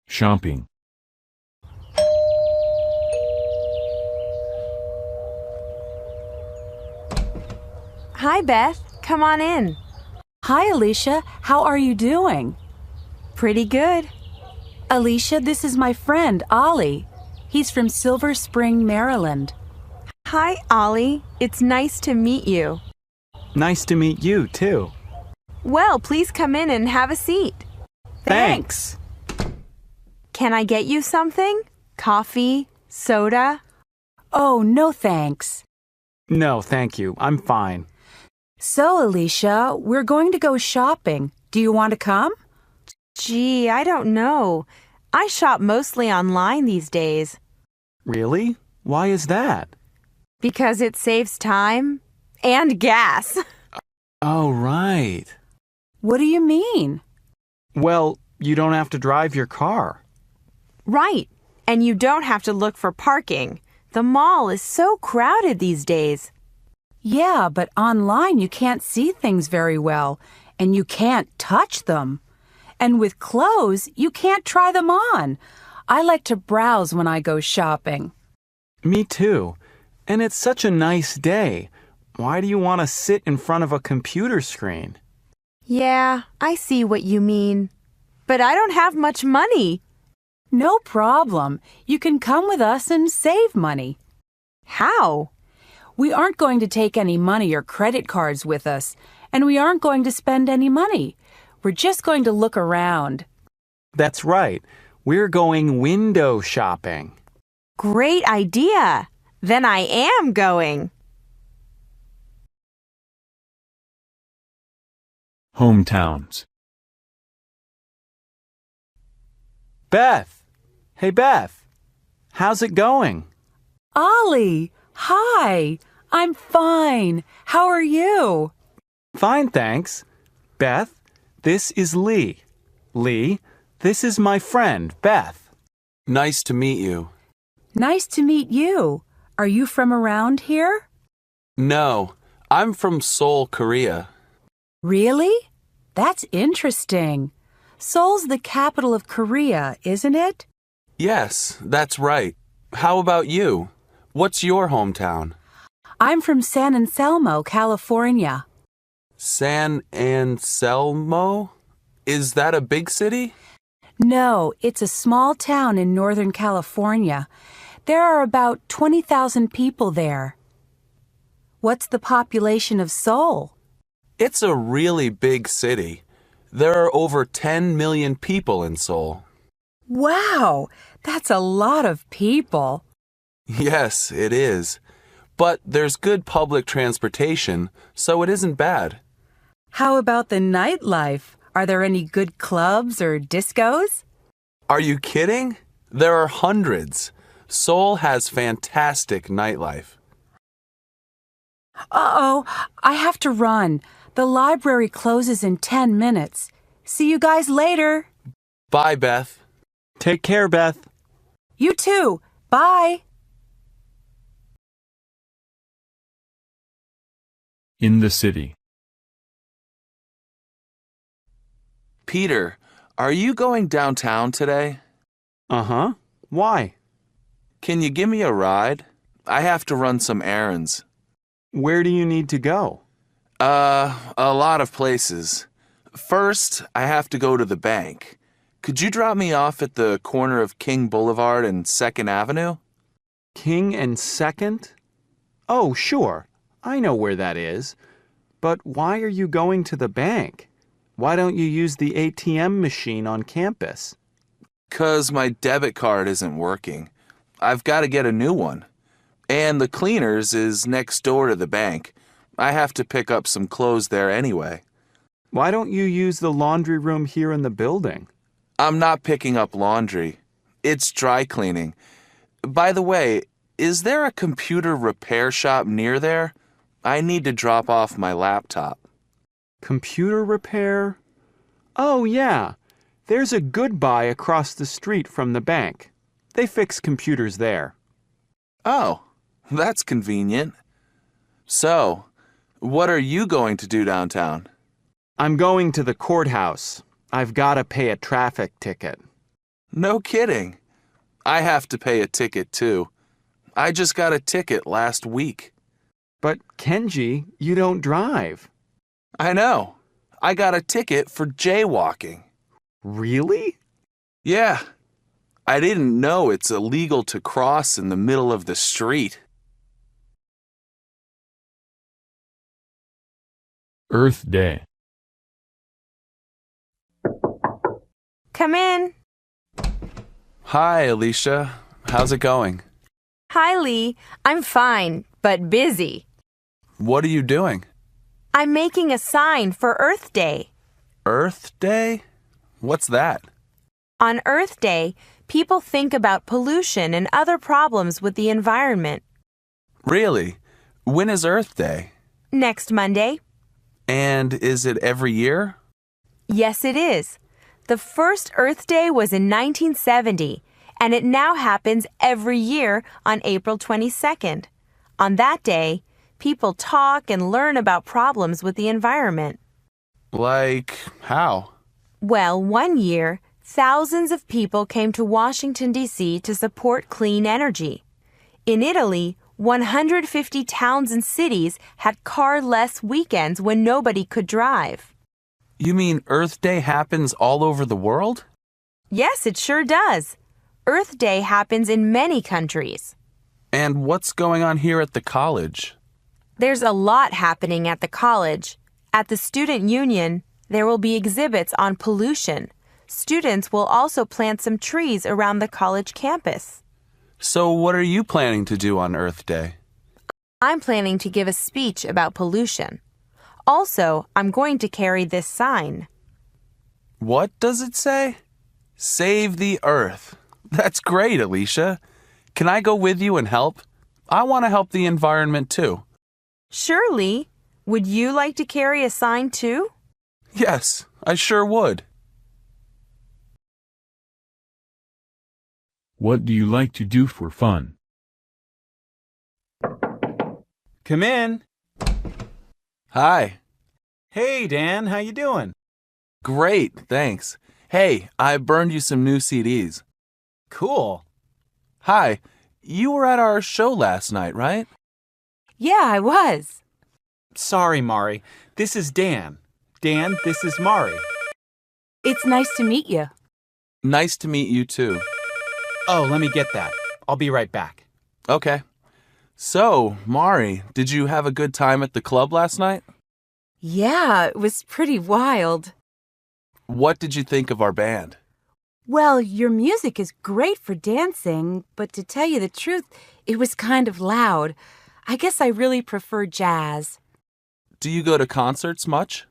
Shopping. Hi, Beth. Come on in. Hi, Alicia. How are you doing? Pretty good. Alicia, this is my friend, Ollie. He's from Silver Spring, Maryland. Hi, Ollie. It's nice to meet you. Nice to meet you, too. Well, please come in and have a seat. Thanks. Can I get you something? Coffee? Soda? Oh, no thanks. No, thank you. I'm fine. So, Alicia, we're going to go shopping. Do you want to come? Gee, I don't know. I shop mostly online these days. Really? Why is that? Because it saves time and gas. Oh, right. What do you mean? Well, you don't have to drive your car. Right. And you don't have to look for parking. The mall is so crowded these days. Yeah, but online you can't see things very well, and you can't touch them. And with clothes, you can't try them on. I like to browse when I go shopping. Me too. And it's such a nice day. Why do you want to sit in front of a computer screen? Yeah, I see what you mean. But I don't have much money. No problem. You can come with us and save money. How? We aren't going to take any money or credit cards with us, and we aren't going to spend any money. We're just going to look around. That's right. We're going window shopping. Great idea. Then I am going. Hometowns. Beth! Hey, Beth! How's it going? Ollie, hi. I'm fine. How are you? Fine, thanks. Beth, this is Lee. Lee, this is my friend, Beth. Nice to meet you. Nice to meet you. Are you from around here? No, I'm from Seoul, Korea. Really? That's interesting. Seoul's the capital of Korea, isn't it? Yes, that's right. How about you? What's your hometown? I'm from San Anselmo, California. San Anselmo? Is that a big city? No, it's a small town in Northern California. There are about 20,000 people there. What's the population of Seoul? It's a really big city. There are over 10 million people in Seoul. Wow, that's a lot of people. Yes, it is. But there's good public transportation, so it isn't bad. How about the nightlife? Are there any good clubs or discos? Are you kidding? There are hundreds. Seoul has fantastic nightlife. Uh-oh, I have to run. The library closes in 10 minutes. See you guys later. Bye, Beth. Take care, Beth. You too. Bye. In the city. Peter, are you going downtown today? Uh-huh. Why? Can you give me a ride? I have to run some errands. Where do you need to go? A lot of places. First, I have to go to the bank. Could you drop me off at the corner of King Boulevard and 2nd Avenue? King and 2nd? Oh, sure. I know where that is. But why are you going to the bank? Why don't you use the ATM machine on campus? 'Cause my debit card isn't working. I've got to get a new one. And the cleaners is next door to the bank. I have to pick up some clothes there anyway. Why don't you use the laundry room here in the building? I'm not picking up laundry. It's dry cleaning. By the way, is there a computer repair shop near there? I need to drop off my laptop. Computer repair? Oh, yeah. There's a Goodbye across the street from the bank. They fix computers there. Oh, that's convenient. So, what are you going to do downtown? I'm going to the courthouse. I've got to pay a traffic ticket. No kidding. I have to pay a ticket too. I just got a ticket last week. But Kenji, you don't drive. I know. I got a ticket for jaywalking. Really? Yeah. I didn't know it's illegal to cross in the middle of the street. Earth Day. Come in. Hi, Alicia. How's it going? Hi, Lee. I'm fine, but busy. What are you doing? I'm making a sign for Earth Day. Earth Day? What's that? On Earth Day, people think about pollution and other problems with the environment. Really? When is Earth Day? Next Monday? And is it every year? Yes, it is. The first Earth Day was in 1970, and it now happens every year on April 22nd. On that day, people talk and learn about problems with the environment. Like how? Well, one year, thousands of people came to Washington, D.C. to support clean energy. In Italy, 150 towns and cities had car-less weekends when nobody could drive. You mean Earth Day happens all over the world? Yes, it sure does. Earth Day happens in many countries. And what's going on here at the college? There's a lot happening at the college. At the student union, there will be exhibits on pollution. Students will also plant some trees around the college campus. So what are you planning to do on Earth Day? I'm planning to give a speech about pollution. Also, I'm going to carry this sign. What does it say? Save the Earth. That's great, Alicia. Can I go with you and help? I want to help the environment too. Surely. Would you like to carry a sign too? Yes, I sure would. What do you like to do for fun? Come in. Hi. Hey, Dan, how you doing? Great, thanks. Hey, I burned you some new CDs. Cool. Hi, you were at our show last night, right? Yeah, I was. Sorry, Mari. This is Dan. Dan, this is Mari. It's nice to meet you. Nice to meet you too. Oh, let me get that. I'll be right back. Okay. So, Mari, did you have a good time at the club last night? Yeah, it was pretty wild. What did you think of our band? Well, your music is great for dancing, but to tell you the truth, it was kind of loud. I guess I really prefer jazz. Do you go to concerts much?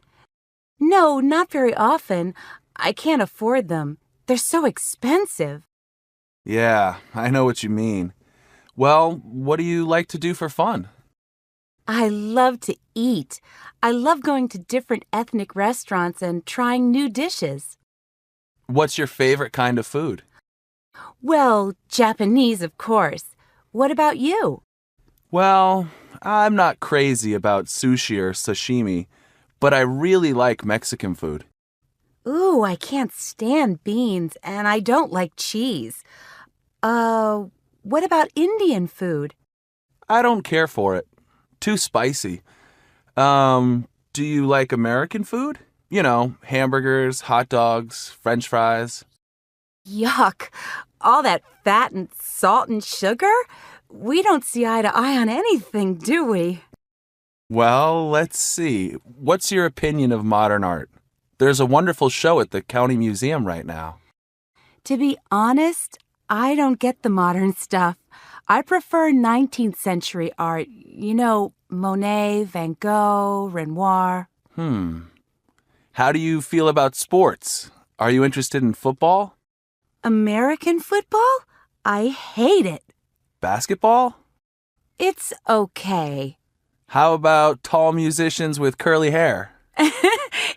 No, not very often. I can't afford them. They're so expensive. Yeah, I know what you mean. Well, what do you like to do for fun? I love to eat. I love going to different ethnic restaurants and trying new dishes. What's your favorite kind of food? Well, Japanese, of course. What about you? Well, I'm not crazy about sushi or sashimi, but I really like Mexican food. Ooh, I can't stand beans, and I don't like cheese. What about Indian food? I don't care for it. Too spicy. Do you like American food? You know, hamburgers, hot dogs, French fries. Yuck. All that fat and salt and sugar? We don't see eye to eye on anything, do we? Well, let's see. What's your opinion of modern art? There's a wonderful show at the County Museum right now. To be honest, I don't get the modern stuff. I prefer 19th century art. You know, Monet, Van Gogh, Renoir. How do you feel about sports? Are you interested in football? American football? I hate it. Basketball? It's okay. How about tall musicians with curly hair?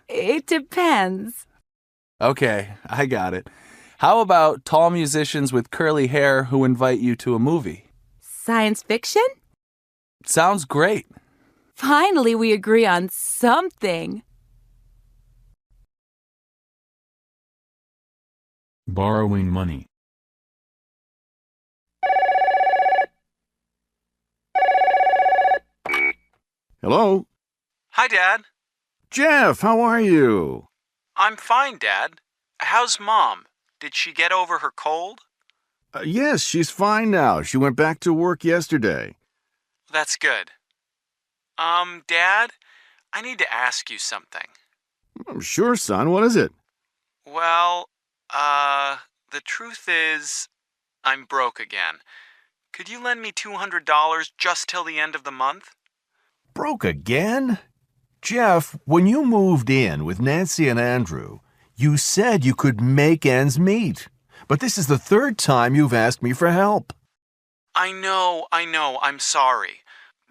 It depends. Okay, I got it. How about tall musicians with curly hair who invite you to a movie? Science fiction? Sounds great. Finally, we agree on something. Borrowing money. Hello? Hi, Dad. Jeff, how are you? I'm fine, Dad. How's Mom? Did she get over her cold? Yes, she's fine now. She went back to work yesterday. That's good. Dad, I need to ask you something. Sure, son. What is it? Well, the truth is, I'm broke again. Could you lend me $200 just till the end of the month? Broke again? Jeff, when you moved in with Nancy and Andrew, you said you could make ends meet. But this is the third time you've asked me for help. I know, I'm sorry.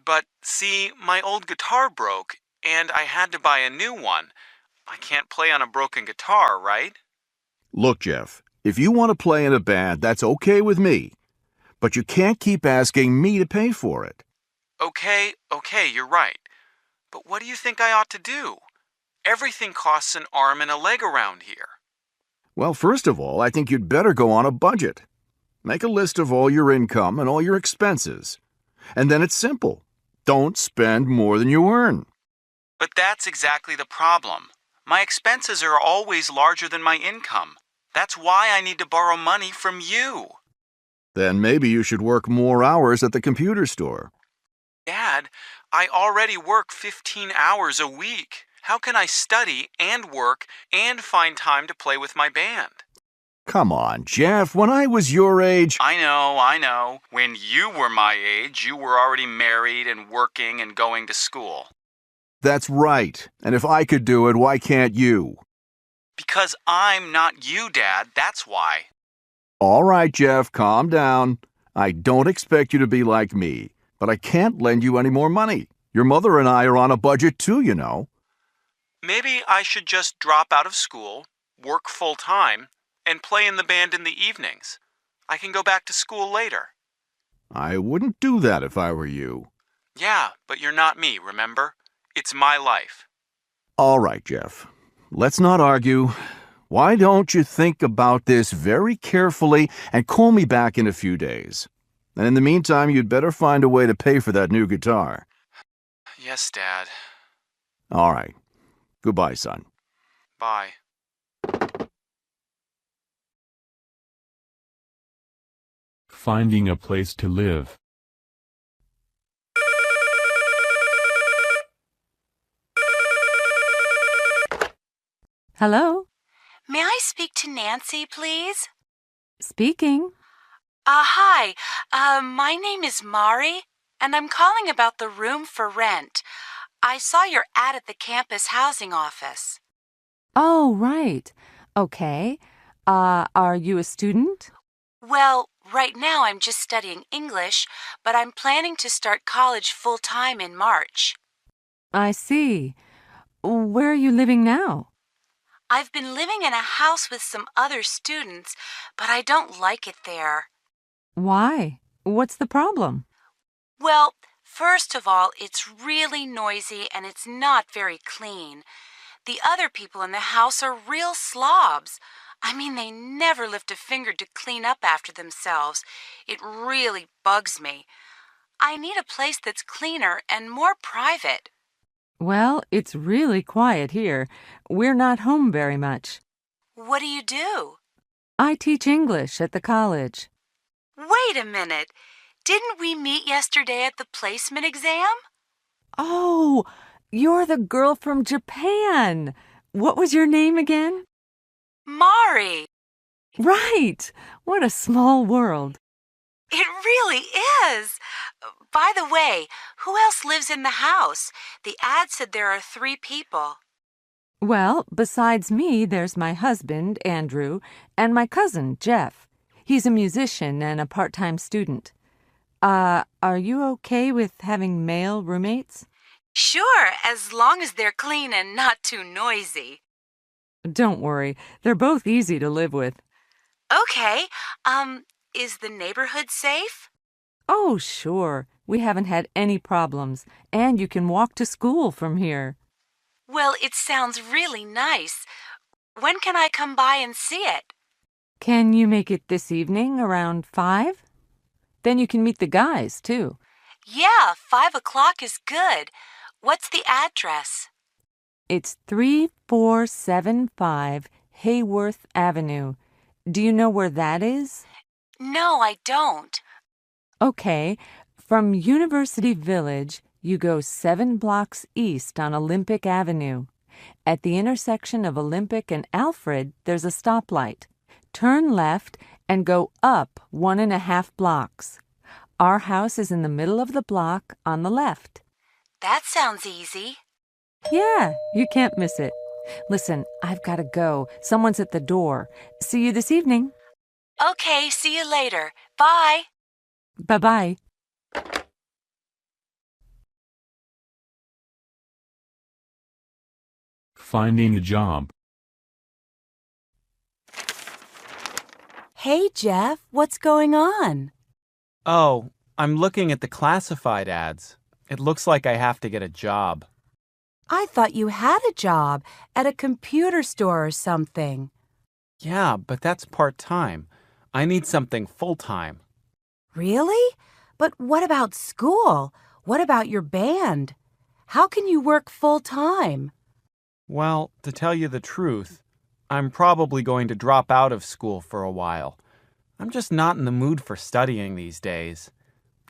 But see, my old guitar broke, and I had to buy a new one. I can't play on a broken guitar, right? Look, Jeff, if you want to play in a band, that's okay with me. But you can't keep asking me to pay for it. Okay, you're right. But what do you think I ought to do? Everything costs an arm and a leg around here. Well, first of all, I think you'd better go on a budget. Make a list of all your income and all your expenses. And then it's simple. Don't spend more than you earn. But that's exactly the problem. My expenses are always larger than my income. That's why I need to borrow money from you. Then maybe you should work more hours at the computer store. Dad, I already work 15 hours a week. How can I study and work and find time to play with my band? Come on, Jeff. When I was your age... I know. When you were my age, you were already married and working and going to school. That's right. And if I could do it, why can't you? Because I'm not you, Dad. That's why. All right, Jeff, calm down. I don't expect you to be like me, but I can't lend you any more money. Your mother and I are on a budget too, you know. Maybe I should just drop out of school, work full-time, and play in the band in the evenings. I can go back to school later. I wouldn't do that if I were you. Yeah, but you're not me, remember? It's my life. All right, Jeff. Let's not argue. Why don't you think about this very carefully and call me back in a few days? And in the meantime, you'd better find a way to pay for that new guitar. Yes, Dad. All right. Goodbye, son. Bye. Finding a place to live. Hello? May I speak to Nancy, please? Speaking. Hi. My name is Mari, and I'm calling about the room for rent. I saw your ad at the campus housing office. Oh, right. Okay. Are you a student? Well, right now I'm just studying English, but I'm planning to start college full-time in March. I see. Where are you living now? I've been living in a house with some other students, but I don't like it there. Why? What's the problem? Well, first of all, it's really noisy and it's not very clean. The other people in the house are real slobs. I mean, they never lift a finger to clean up after themselves. It really bugs me. I need a place that's cleaner and more private. Well, it's really quiet here. We're not home very much. What do you do? I teach English at the college. Wait a minute. Didn't we meet yesterday at the placement exam? Oh, you're the girl from Japan. What was your name again? Mari. Right. What a small world. It really is. By the way, who else lives in the house? The ad said there are 3 people. Well, besides me, there's my husband, Andrew, and my cousin, Jeff. He's a musician and a part-time student. Are you okay with having male roommates? Sure, as long as they're clean and not too noisy. Don't worry, they're both easy to live with. Okay, is the neighborhood safe? Oh, sure. We haven't had any problems, and you can walk to school from here. Well, it sounds really nice. When can I come by and see it? Can you make it this evening around 5? Then you can meet the guys, too. Yeah, 5 o'clock is good. What's the address? It's 3475 Hayworth Avenue. Do you know where that is? No, I don't. Okay, from University Village, you go 7 blocks east on Olympic Avenue. At the intersection of Olympic and Alfred, there's a stoplight. Turn left and go up 1.5 blocks. Our house is in the middle of the block on the left. That sounds easy. Yeah, you can't miss it. Listen, I've got to go. Someone's at the door. See you this evening. Okay, see you later. Bye. Bye-bye. Finding a job. Hey, Jeff, what's going on? Oh, I'm looking at the classified ads. It looks like I have to get a job. I thought you had a job at a computer store or something. Yeah, but that's part-time. I need something full-time. Really? But what about school? What about your band? How can you work full-time? Well, to tell you the truth, I'm probably going to drop out of school for a while. I'm just not in the mood for studying these days.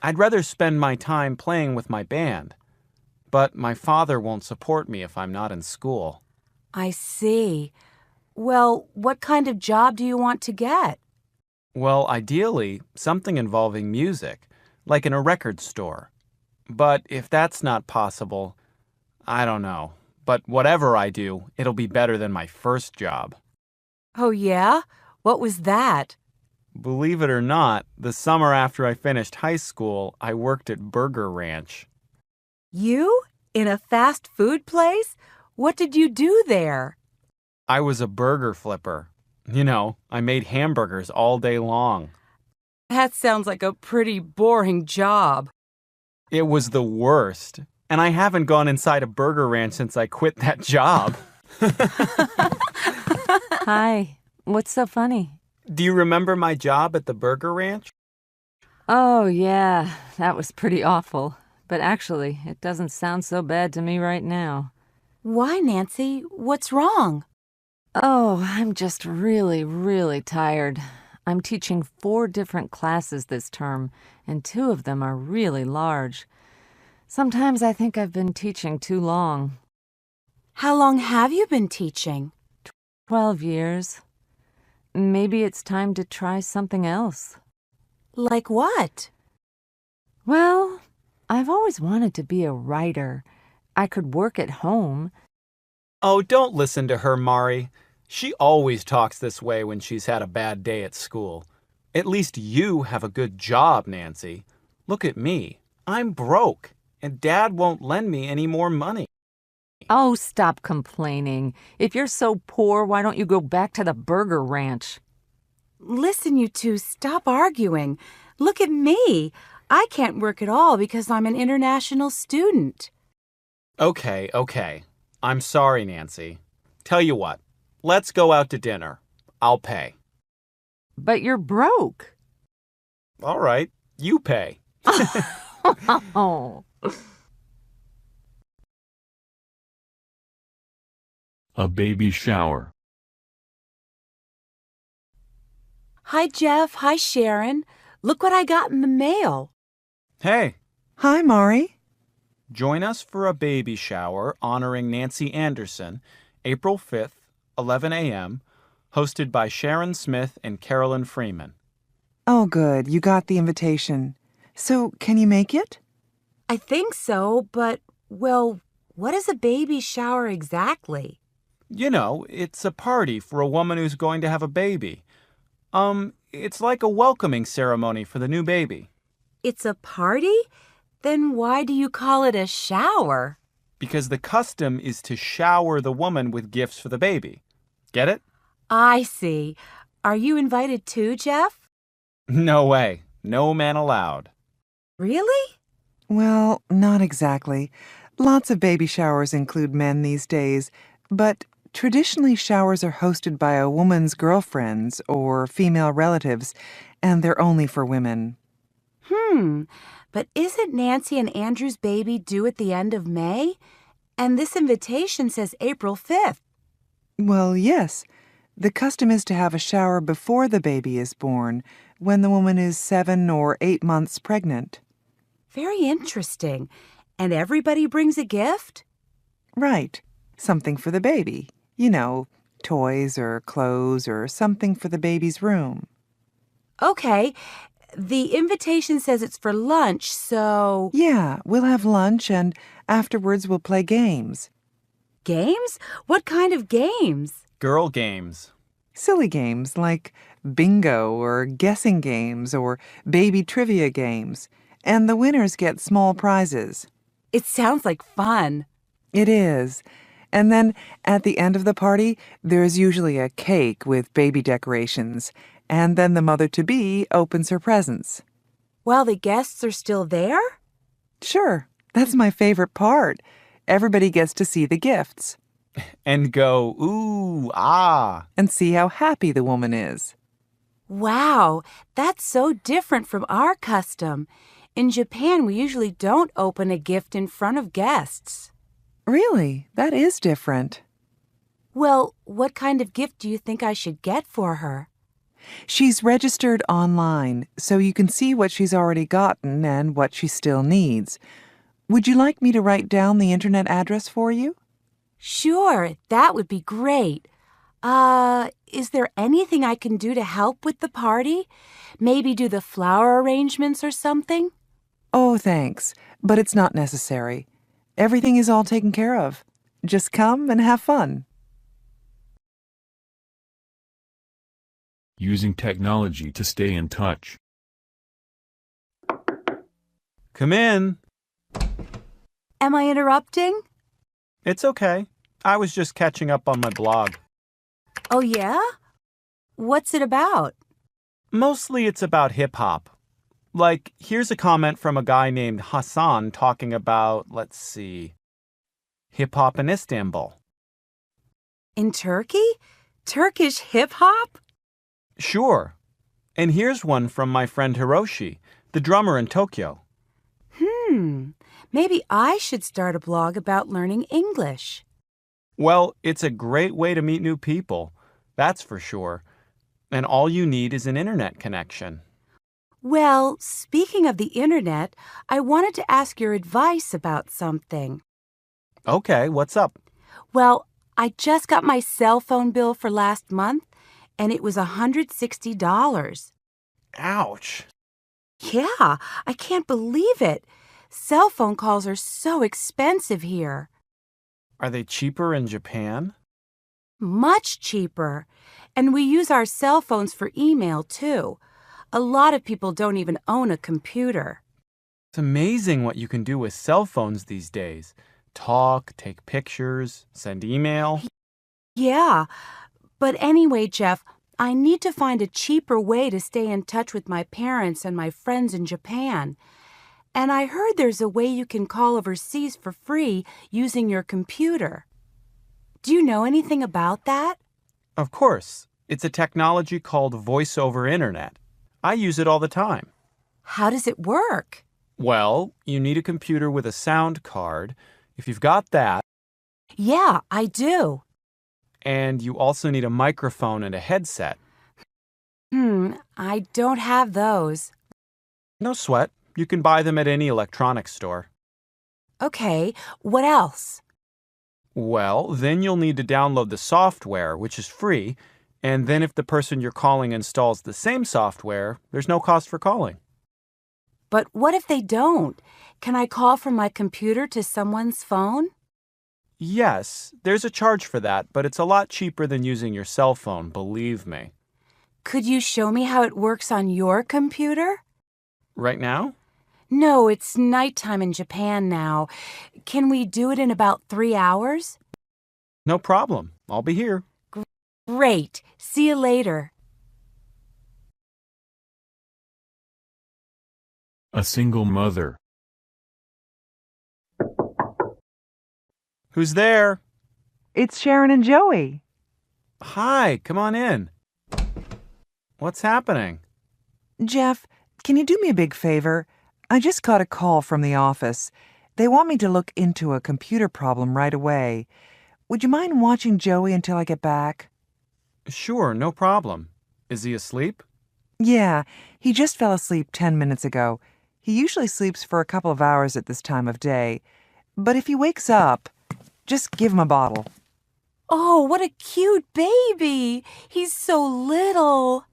I'd rather spend my time playing with my band. But my father won't support me if I'm not in school. I see. Well, what kind of job do you want to get? Well, ideally, something involving music, like in a record store. But if that's not possible, I don't know. But whatever I do, it'll be better than my first job. Oh, yeah? What was that? Believe it or not, the summer after I finished high school, I worked at Burger Ranch. You? In a fast food place? What did you do there? I was a burger flipper. You know, I made hamburgers all day long. That sounds like a pretty boring job. It was the worst. And I haven't gone inside a Burger Ranch since I quit that job. Hi. What's so funny? Do you remember my job at the Burger Ranch? Oh, yeah. That was pretty awful. But actually, it doesn't sound so bad to me right now. Why, Nancy? What's wrong? Oh, I'm just really, really tired. I'm teaching 4 different classes this term, and 2 of them are really large. Sometimes I think I've been teaching too long. How long have you been teaching? 12 years. Maybe it's time to try something else. Like what? Well, I've always wanted to be a writer. I could work at home. Oh, don't listen to her, Mari. She always talks this way when she's had a bad day at school. At least you have a good job, Nancy. Look at me. I'm broke, and Dad won't lend me any more money. Oh, stop complaining. If you're so poor, why don't you go back to the Burger Ranch? Listen, you two, stop arguing. Look at me. I can't work at all because I'm an international student. Okay. I'm sorry, Nancy. Tell you what, let's go out to dinner. I'll pay. But you're broke. All right, you pay. Oh. A baby shower. Hi, Jeff. Hi, Sharon. Look what I got in the mail. Hey, Hi, Mari. join us for a baby shower honoring Nancy Anderson, April 5th, 11 a.m., hosted by Sharon Smith and Carolyn Freeman. Oh, good. You got the invitation. So, can you make it? I think so, but, well, what is a baby shower exactly? You know, it's a party for a woman who's going to have a baby. It's like a welcoming ceremony for the new baby. It's a party? Then why do you call it a shower? Because the custom is to shower the woman with gifts for the baby. Get it? I see. Are you invited too, Jeff? No way. No man allowed. Really? Well, not exactly. Lots of baby showers include men these days. But Traditionally, showers are hosted by a woman's girlfriends or female relatives, and they're only for women. But isn't Nancy and Andrew's baby due at the end of May? And this invitation says April 5th. Well, yes. The custom is to have a shower before the baby is born, when the woman is 7 or 8 months pregnant. Very interesting. And everybody brings a gift? Right. Something for the baby. You know, toys or clothes or something for the baby's room. Okay. The invitation says it's for lunch, so... Yeah, we'll have lunch and afterwards we'll play games. Games? What kind of games? Girl games. Silly games like bingo or guessing games or baby trivia games. And the winners get small prizes. It sounds like fun. It is. And then at the end of the party, there's usually a cake with baby decorations. And then the mother-to-be opens her presents. While the guests are still there? Sure, that's my favorite part. Everybody gets to see the gifts. And go, ooh, ah. And see how happy the woman is. Wow, that's so different from our custom. In Japan, we usually don't open a gift in front of guests. Really? That is different. Well, what kind of gift do you think I should get for her? She's registered online, so you can see what she's already gotten and what she still needs. Would you like me to write down the internet address for you? Sure, that would be great. Is there anything I can do to help with the party? Maybe do the flower arrangements or something? Oh, thanks, but it's not necessary. Everything is all taken care of. Just come and have fun. Using technology to stay in touch. Come in. Am I interrupting? It's okay. I was just catching up on my blog. Oh, yeah? What's it about? Mostly it's about hip-hop. Like, here's a comment from a guy named Hassan talking about, let's see, hip-hop in Istanbul. In Turkey? Turkish hip-hop? Sure. And here's one from my friend Hiroshi, the drummer in Tokyo. Maybe I should start a blog about learning English. Well, it's a great way to meet new people, that's for sure. And all you need is an internet connection. Well, speaking of the internet, I wanted to ask your advice about something. Okay, what's up? Well, I just got my cell phone bill for last month, and it was $160. Ouch. Yeah, I can't believe it. Cell phone calls are so expensive here. Are they cheaper in Japan? Much cheaper. And we use our cell phones for email, too. A lot of people don't even own a computer. It's amazing what you can do with cell phones these days. Talk, take pictures, send email. Yeah. But anyway, Jeff, I need to find a cheaper way to stay in touch with my parents and my friends in Japan. And I heard there's a way you can call overseas for free using your computer. Do you know anything about that? Of course. It's a technology called Voice over Internet. I use it all the time. How does it work? Well, you need a computer with a sound card. If you've got that, Yeah, I do. and you also need a microphone and a headset. I don't have those. No sweat. You can buy them at any electronics store. Okay, what else? Well, then you'll need to download the software, which is free, and then if the person you're calling installs the same software, there's no cost for calling. But what if they don't? Can I call from my computer to someone's phone? Yes, there's a charge for that, but it's a lot cheaper than using your cell phone, believe me. Could you show me how it works on your computer? Right now? No, it's nighttime in Japan now. Can we do it in about 3 hours? No problem. I'll be here. Great. See you later. A single mother. Who's there? It's Sharon and Joey. Hi, come on in. What's happening? Jeff, can you do me a big favor? I just got a call from the office. They want me to look into a computer problem right away. Would you mind watching Joey until I get back? Sure, no problem. Is he asleep? Yeah, he just fell asleep 10 minutes ago. He usually sleeps for a couple of hours at this time of day. But if he wakes up, just give him a bottle. Oh, what a cute baby. He's so little.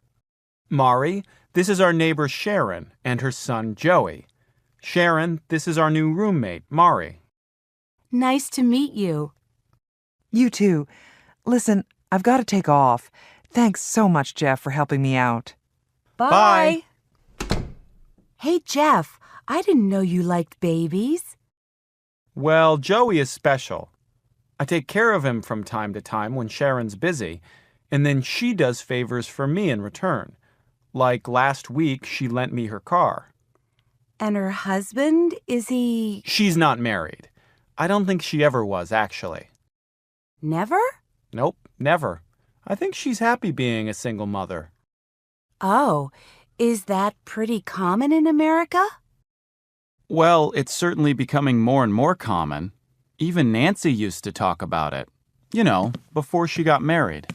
Mari, this is our neighbor Sharon and her son Joey. Sharon, this is our new roommate, Mari. Nice to meet you. You too. Listen, I've got to take off. Thanks so much, Jeff, for helping me out. Bye. Hey, Jeff, I didn't know you liked babies. Well, Joey is special. I take care of him from time to time when Sharon's busy, and then she does favors for me in return. Like last week, she lent me her car. And her husband, is he... She's not married. I don't think she ever was, actually. Never? Nope, never. I think she's happy being a single mother. Oh, is that pretty common in America? Well, it's certainly becoming more and more common. Even Nancy used to talk about it. You know, before she got married.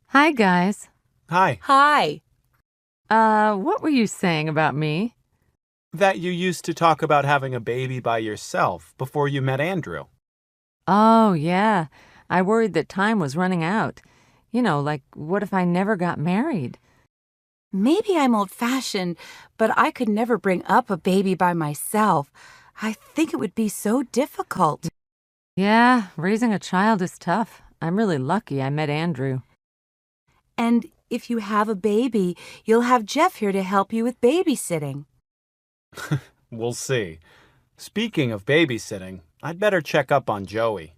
Hi, guys. Hi. Hi. What were you saying about me? That you used to talk about having a baby by yourself before you met Andrew. Oh, yeah. I worried that time was running out. You know, like, what if I never got married? Maybe I'm old-fashioned, but I could never bring up a baby by myself. I think it would be so difficult. Yeah, raising a child is tough. I'm really lucky I met Andrew. And if you have a baby, you'll have Jeff here to help you with babysitting. We'll see. Speaking of babysitting, I'd better check up on Joey.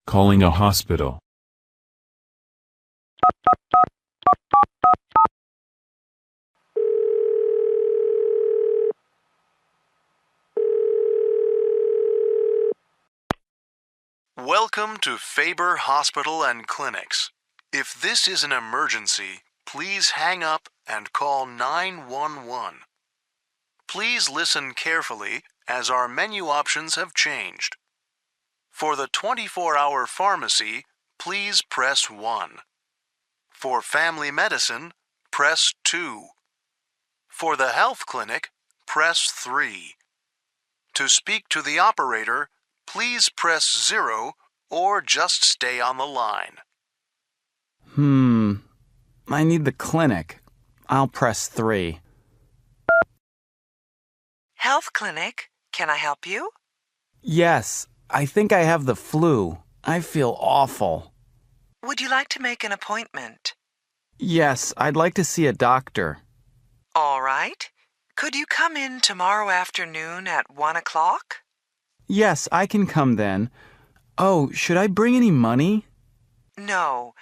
Calling a hospital. Welcome to Faber Hospital and Clinics. If this is an emergency, please hang up and call 911. Please listen carefully as our menu options have changed. For the 24-hour pharmacy, please press 1. For family medicine, press 2. For the health clinic, press 3. To speak to the operator, please press 0 or just stay on the line. I need the clinic. I'll press 3. Health clinic, can I help you? Yes, I think I have the flu. I feel awful. Would you like to make an appointment? Yes, I'd like to see a doctor. All right. Could you come in tomorrow afternoon at 1 o'clock? Yes, I can come then. Oh, should I bring any money? No,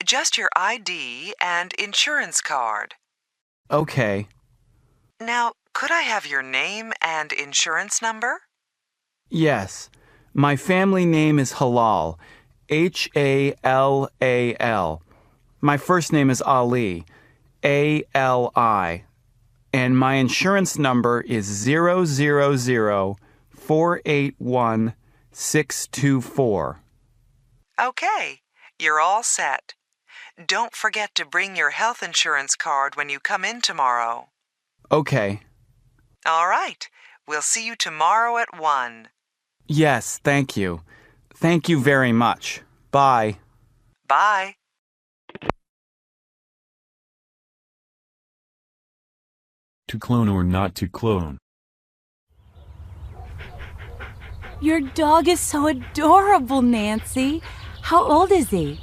just your ID and insurance card. Okay. Now, could I have your name and insurance number? Yes. My family name is Halal. H-A-L-A-L. My first name is Ali. A-L-I. And my insurance number is 000-481-624. Okay, you're all set. Don't forget to bring your health insurance card when you come in tomorrow. Okay. All right, we'll see you tomorrow at 1. Yes, thank you. Thank you very much. Bye. Bye. To clone or not to clone. Your dog is so adorable, Nancy. How old is he?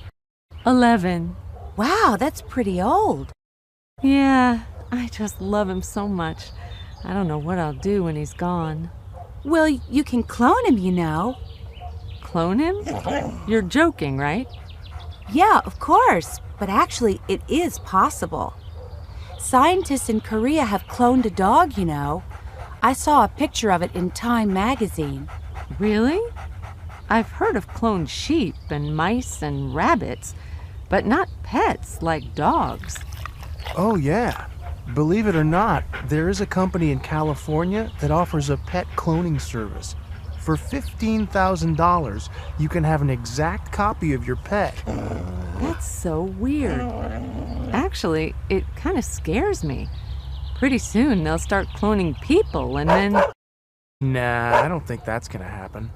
11. Wow, that's pretty old. Yeah, I just love him so much. I don't know what I'll do when he's gone. Well, you can clone him, you know. Clone him? You're joking, right? Yeah, of course. But actually, it is possible. Scientists in Korea have cloned a dog, you know. I saw a picture of it in Time magazine. Really? I've heard of cloned sheep and mice and rabbits, but not pets like dogs. Oh, yeah. Believe it or not, there is a company in California that offers a pet cloning service. For $15,000, you can have an exact copy of your pet. That's so weird. Actually, it kind of scares me. Pretty soon they'll start cloning people and then... Nah, I don't think that's gonna happen.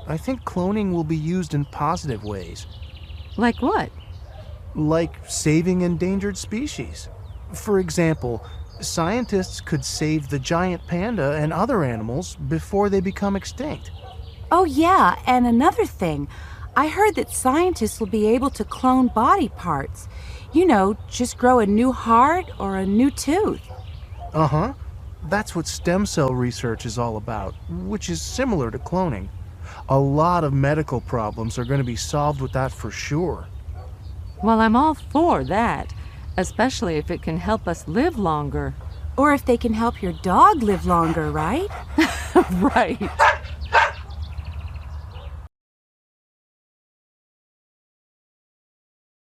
I think cloning will be used in positive ways. Like what? Like saving endangered species. For example, scientists could save the giant panda and other animals before they become extinct. Oh, yeah, and another thing. I heard that scientists will be able to clone body parts. You know, just grow a new heart or a new tooth. Uh-huh. That's what stem cell research is all about, which is similar to cloning. A lot of medical problems are going to be solved with that for sure. Well, I'm all for that, especially if it can help us live longer. Or if they can help your dog live longer, right? Right.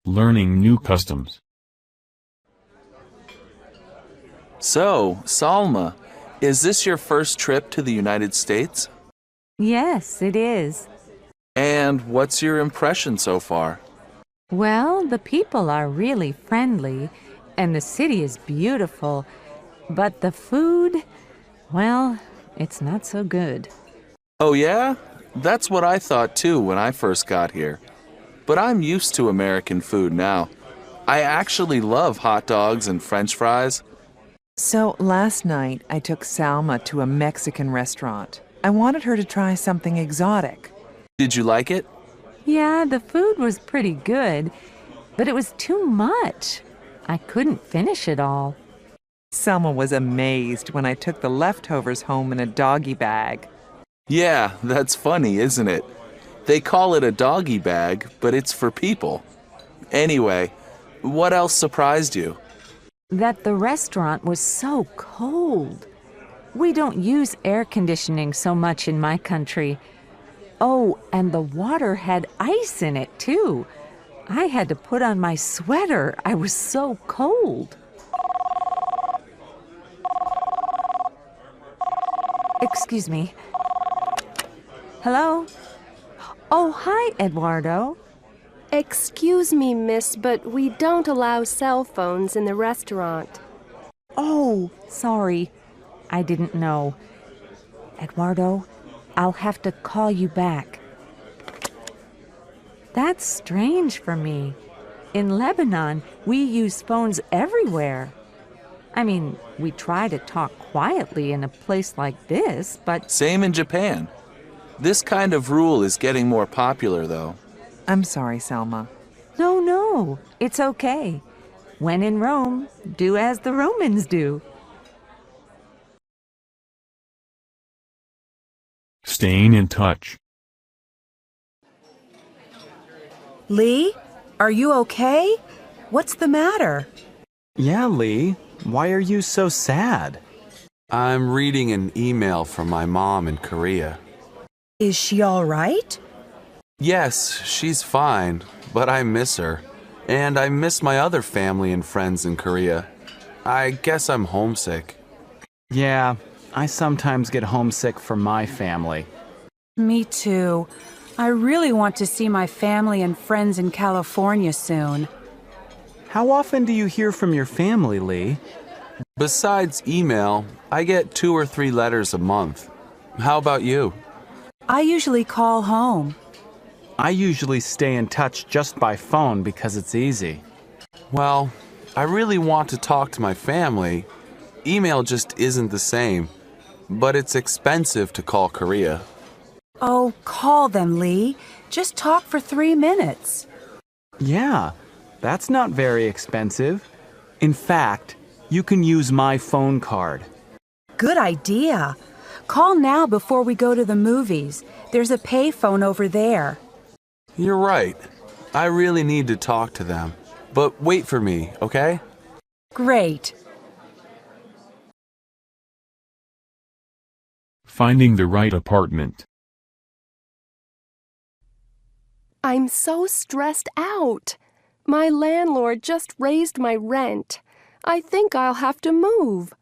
Learning new customs. So, Salma, is this your first trip to the United States? Yes, it is. And what's your impression so far? Well, the people are really friendly, and the city is beautiful, but the food, well, it's not so good. Oh yeah? That's what I thought too when I first got here. But I'm used to American food now. I actually love hot dogs and French fries. So last night, I took Salma to a Mexican restaurant. I wanted her to try something exotic. Did you like it? Yeah, the food was pretty good, but it was too much. I couldn't finish it all. Selma was amazed when I took the leftovers home in a doggy bag. Yeah, that's funny, isn't it? They call it a doggy bag, but it's for people. Anyway, what else surprised you? That the restaurant was so cold. We don't use air conditioning so much in my country. Oh, and the water had ice in it, too. I had to put on my sweater. I was so cold. Excuse me. Hello? Oh, hi, Eduardo. Excuse me, miss, but we don't allow cell phones in the restaurant. Oh, sorry. I didn't know. Eduardo, I'll have to call you back. That's strange for me. In Lebanon, we use phones everywhere. I mean, we try to talk quietly in a place like this, but... Same in Japan. This kind of rule is getting more popular, though. I'm sorry, Selma. No, it's okay. When in Rome, do as the Romans do. Staying in touch. Lee, are you okay? What's the matter? Yeah, Lee. Why are you so sad? I'm reading an email from my mom in Korea. Is she all right? Yes, she's fine, but I miss her. And I miss my other family and friends in Korea. I guess I'm homesick. Yeah, I sometimes get homesick for my family. Me too. I really want to see my family and friends in California soon. How often do you hear from your family, Lee? Besides email, I get 2 or 3 letters a month. How about you? I usually call home. I usually stay in touch just by phone because it's easy. Well, I really want to talk to my family. Email just isn't the same, but it's expensive to call Korea. Oh, call them, Lee. Just talk for 3 minutes. Yeah, that's not very expensive. In fact, you can use my phone card. Good idea. Call now before we go to the movies. There's a payphone over there. You're right. I really need to talk to them. But wait for me, okay? Great. Finding the right apartment. I'm so stressed out. My landlord just raised my rent. I think I'll have to move.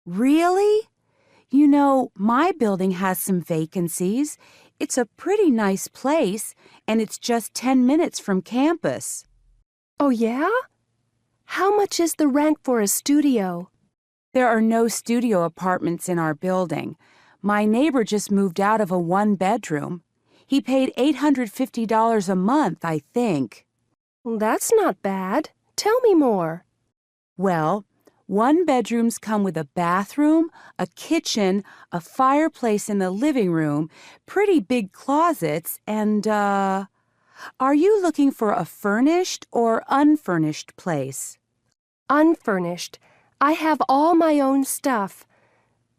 Really? You know, my building has some vacancies. It's a pretty nice place, and it's just 10 minutes from campus. Oh, yeah? How much is the rent for a studio? There are no studio apartments in our building. My neighbor just moved out of a one-bedroom. He paid $850 a month, I think. That's not bad. Tell me more. Well, one-bedrooms come with a bathroom, a kitchen, a fireplace in the living room, pretty big closets, and, Are you looking for a furnished or unfurnished place? Unfurnished. I have all my own stuff.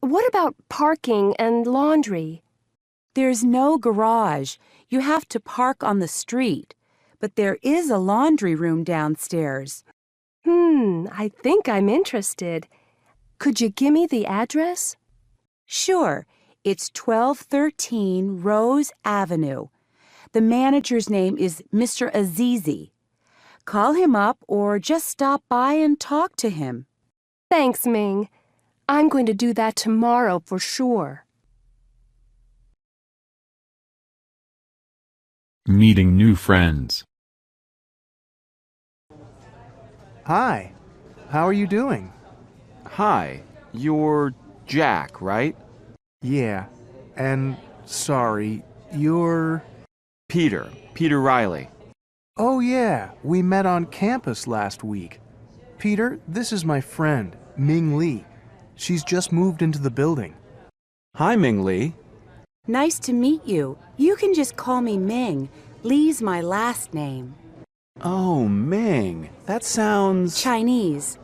What about parking and laundry? There's no garage. You have to park on the street. But there is a laundry room downstairs. I think I'm interested. Could you give me the address? Sure. It's 1213 Rose Avenue. The manager's name is Mr. Azizi. Call him up or just stop by and talk to him. Thanks, Ming. I'm going to do that tomorrow for sure. Meeting new friends. Hi. How are you doing? Hi, you're Jack, right? Yeah. And sorry, you're... Peter Riley. Oh yeah, we met on campus last week. Peter, this is my friend, Ming Lee. She's just moved into the building. Hi, Ming Lee. Nice to meet you. You can just call me Ming. Lee's my last name. Oh, Ming. That sounds... Chinese.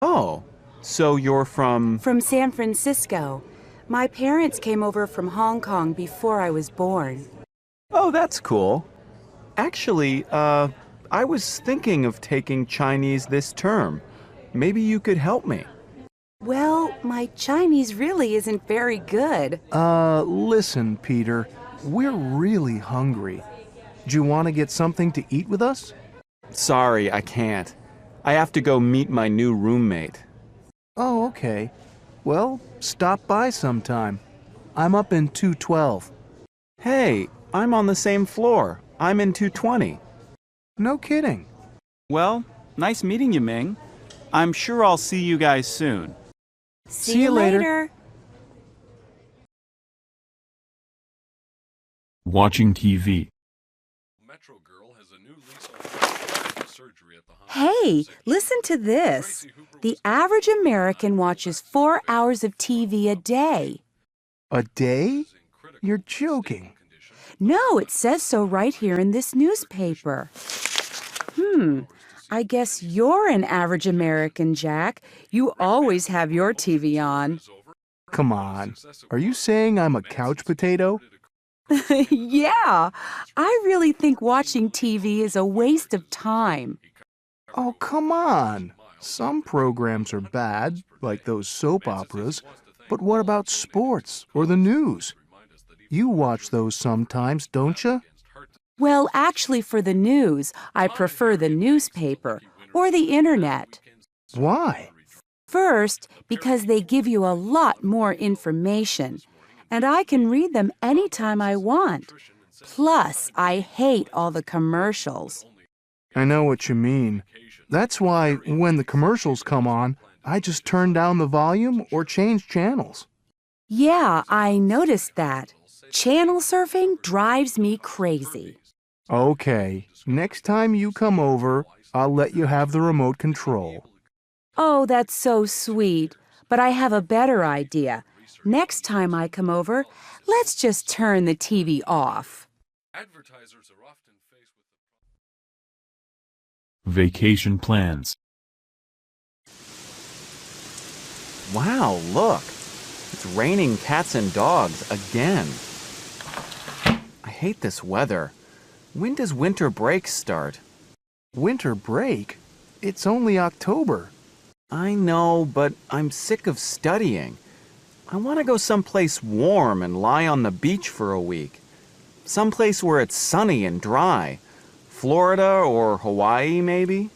Oh, so you're from... From San Francisco. My parents came over from Hong Kong before I was born. Oh, that's cool. Actually, I was thinking of taking Chinese this term. Maybe you could help me. Well, my Chinese really isn't very good. Listen, Peter. We're really hungry. Do you want to get something to eat with us? Sorry, I can't. I have to go meet my new roommate. Oh, okay. Well, stop by sometime. I'm up in 212. Hey, I'm on the same floor. I'm in 220. No kidding. Well, nice meeting you, Ming. I'm sure I'll see you guys soon. See you later. Watching TV. Hey, listen to this. The average American watches 4 hours of TV a day. A day? You're joking. No, it says so right here in this newspaper. I guess you're an average American, Jack. You always have your TV on. Come on. Are you saying I'm a couch potato? Yeah, I really think watching TV is a waste of time. Oh, come on. Some programs are bad, like those soap operas, but what about sports or the news? You watch those sometimes, don't you? Well, actually, for the news, I prefer the newspaper or the internet. Why? First, because they give you a lot more information, and I can read them anytime I want. Plus, I hate all the commercials. I know what you mean. That's why when the commercials come on, I just turn down the volume or change channels. Yeah, I noticed that. Channel surfing drives me crazy. Okay, next time you come over, I'll let you have the remote control. Oh, that's so sweet. But I have a better idea. Next time I come over, let's just turn the TV off. Advertisers are often faced with vacation plans. Wow, look. It's raining cats and dogs again. I hate this weather. When does winter break start? Winter break? It's only October. I know, but I'm sick of studying. I want to go someplace warm and lie on the beach for a week. Someplace where it's sunny and dry. Florida or Hawaii, maybe?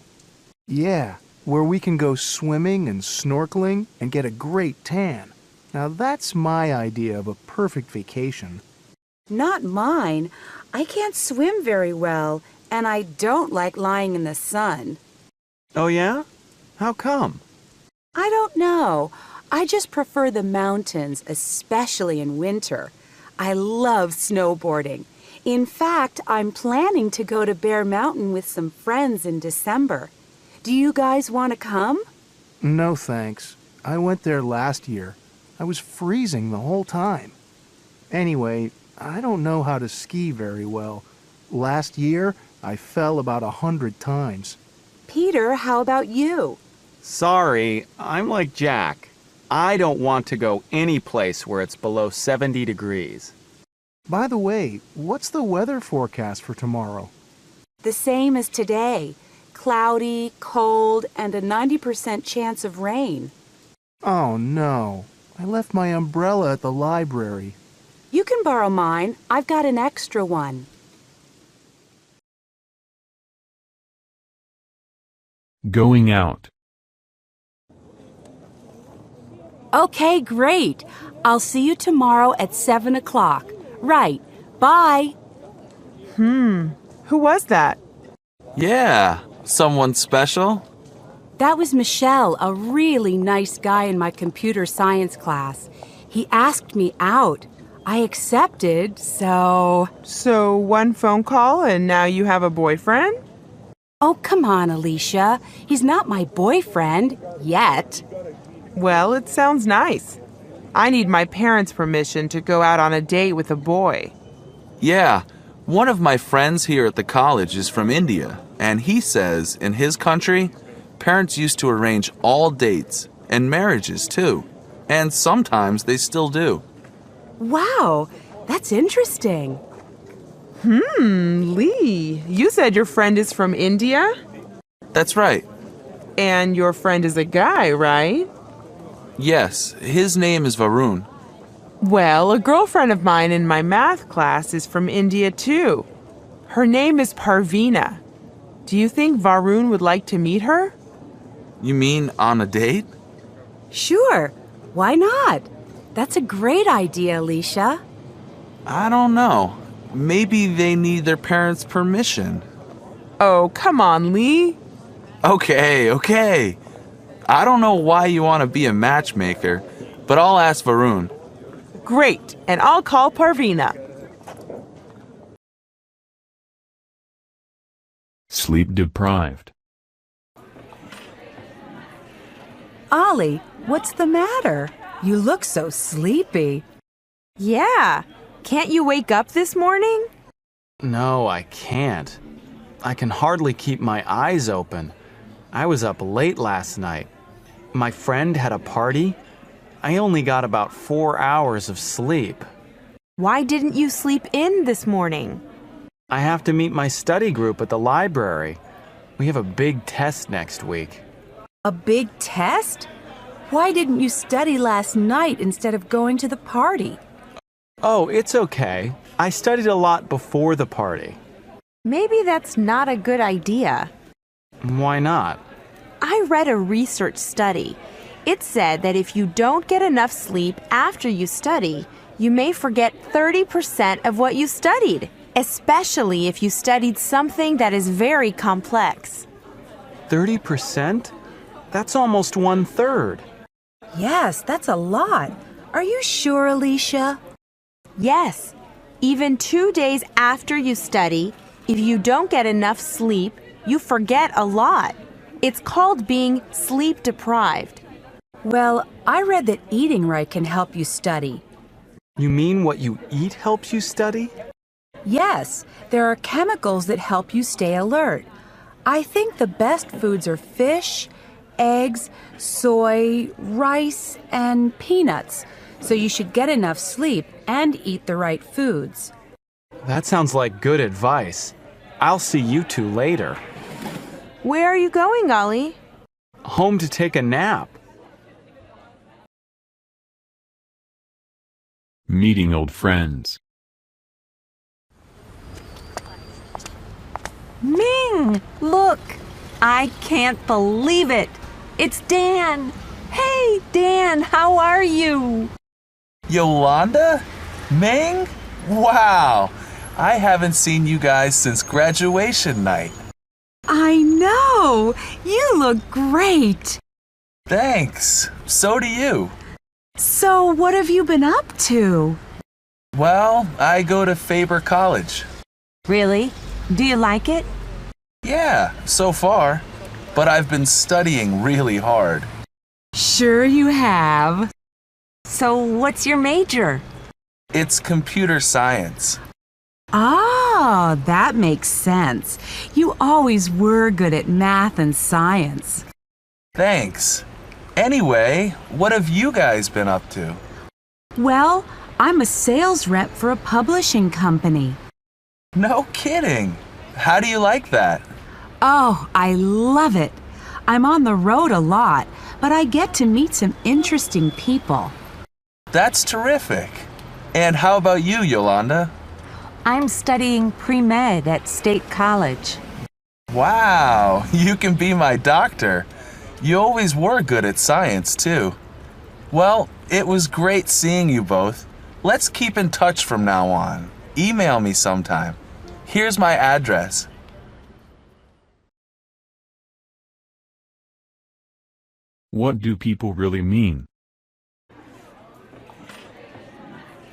Yeah, where we can go swimming and snorkeling and get a great tan. Now that's my idea of a perfect vacation. Not mine. I can't swim very well, and I don't like lying in the sun. Oh, yeah? How come? I don't know. I just prefer the mountains, especially in winter. I love snowboarding. In fact, I'm planning to go to Bear Mountain with some friends in December. Do you guys want to come? No thanks. I went there last year. I was freezing the whole time. Anyway, I don't know how to ski very well. Last year, I fell about 100 times. Peter, how about you? Sorry, I'm like Jack. I don't want to go any place where it's below 70 degrees. By the way, what's the weather forecast for tomorrow? The same as today. Cloudy, cold, and a 90% chance of rain. Oh no, I left my umbrella at the library. You can borrow mine. I've got an extra one. Going out. Okay, great. I'll see you tomorrow at 7 o'clock. Right. Bye. Who was that? Yeah, someone special? That was Michelle, a really nice guy in my computer science class. He asked me out. I accepted, so... So one phone call and now you have a boyfriend? Oh, come on, Alicia. He's not my boyfriend. Yet. Well, it sounds nice. I need my parents' permission to go out on a date with a boy. Yeah, one of my friends here at the college is from India, and he says in his country, parents used to arrange all dates and marriages too, and sometimes they still do. Wow, that's interesting. Lee, you said your friend is from India? That's right. And your friend is a guy, right? Yes, his name is Varun. Well, a girlfriend of mine in my math class is from India too. Her name is Parveena. Do you think Varun would like to meet her? You mean on a date? Sure, why not? That's a great idea, Alicia. I don't know. Maybe they need their parents' permission. Oh, come on, Lee. Okay. I don't know why you want to be a matchmaker, but I'll ask Varun. Great, and I'll call Parveena. Sleep deprived. Ollie, what's the matter? You look so sleepy. Yeah. Can't you wake up this morning? No, I can't. I can hardly keep my eyes open. I was up late last night. My friend had a party. I only got about 4 hours of sleep. Why didn't you sleep in this morning? I have to meet my study group at the library. We have a big test next week. A big test? Why didn't you study last night instead of going to the party? Oh, it's okay. I studied a lot before the party. Maybe that's not a good idea. Why not? I read a research study. It said that if you don't get enough sleep after you study, you may forget 30% of what you studied, especially if you studied something that is very complex. 30%? That's almost 1/3. Yes, that's a lot. Are you sure, Alicia? Yes. Even 2 days after you study, if you don't get enough sleep, you forget a lot. It's called being sleep deprived. Well, I read that eating right can help you study. You mean what you eat helps you study? Yes, there are chemicals that help you stay alert. I think the best foods are fish, eggs, soy, rice, and peanuts. So you should get enough sleep and eat the right foods. That sounds like good advice. I'll see you two later. Where are you going, Ollie? Home to take a nap. Meeting old friends. Ming, look! I can't believe it! It's Dan! Hey, Dan, how are you? Yolanda? Ming? Wow! I haven't seen you guys since graduation night. I know! You look great! Thanks. So do you. So, what have you been up to? Well, I go to Faber College. Really? Do you like it? Yeah, so far. But I've been studying really hard. Sure you have. So, what's your major? It's computer science. Ah, that makes sense. You always were good at math and science. Thanks. Anyway, what have you guys been up to? Well, I'm a sales rep for a publishing company. No kidding. How do you like that? Oh, I love it. I'm on the road a lot, but I get to meet some interesting people. That's terrific. And how about you, Yolanda? I'm studying pre-med at State College. Wow, you can be my doctor. You always were good at science, too. Well, it was great seeing you both. Let's keep in touch from now on. Email me sometime. Here's my address. What do people really mean?